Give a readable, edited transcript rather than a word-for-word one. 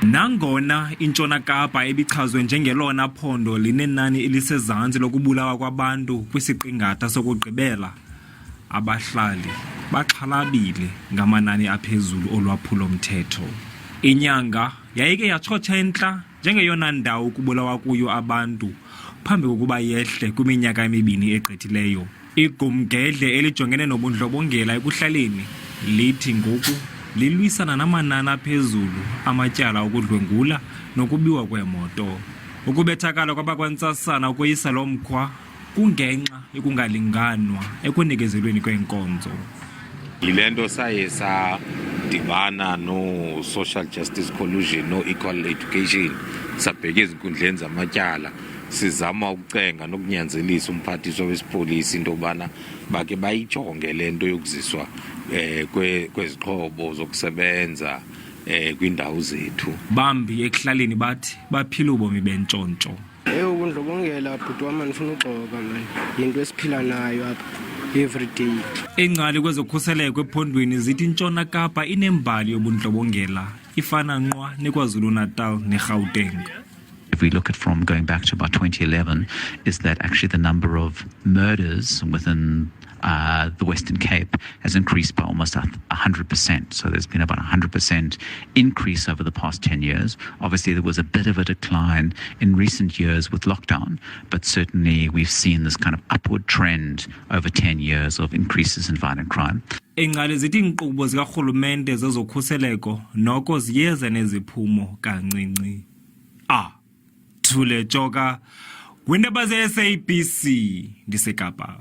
Nangona iNtshona Kapa ebichazwe njengelona phondo linenani elisezantsi lokubulawa kwabantu kwisiqingatha sokugqibela, abahlali baxhalabile ngamanani aphezulu olwaphulo mthetho. iNyanga yayike yatshotsha entla njengeyona ndawo kubulawa kuyo abantu phambi kokuba yehle kwiminyaka emibini egqithileyo. Igumgedle elijongene nobundlobongela ekuhlaleni lithi ngoku lilwisana namanani aphezulu amatyala okudlwengula nokubiwa kweemoto. Ukubethakala kwabakwantsasana ukoyisa lo mkhwa kungenxa yokungalinganwa ekunikezelweni kweenkonzo. Yile nto saye sadibana no-social justice collusion, no-equal education, sabheka ezinkundleni zamatyala, sizama ukucenga nokunyanzelisa umphathiswa wesipolisi into yokubana bakhe bayijonge le nto yokuziswa kwezixhobo zokusebenza kwiindawo zethu. Bambi ekuhlaleni bathi baphila ubomi bentshontsho. Ubundlobongela bhuti wam andifuna uxoka mani, yinto esiphila nayo apha everyday. Iingcali kwezokhuseleko ephondweni zithi iNtshona Kapa inembali yobundlobongela ifana nqwa neKwaZulu-Natal neGauteng. If we look at from going back to about 2011, is that actually the number of murders within the Western Cape has increased by almost 100%. So there's been about 100% increase over the past 10 years. Obviously, there was a bit of a decline in recent years with lockdown, but certainly we've seen this kind of upward trend over 10 years of increases in violent crime. Iingcali zithi iinkqubo zikarhulumente zezokhuseleko noko ziyeza neziphumo kancinci. Thule Joka, Iindaba zaseSABC, ndiseKapa.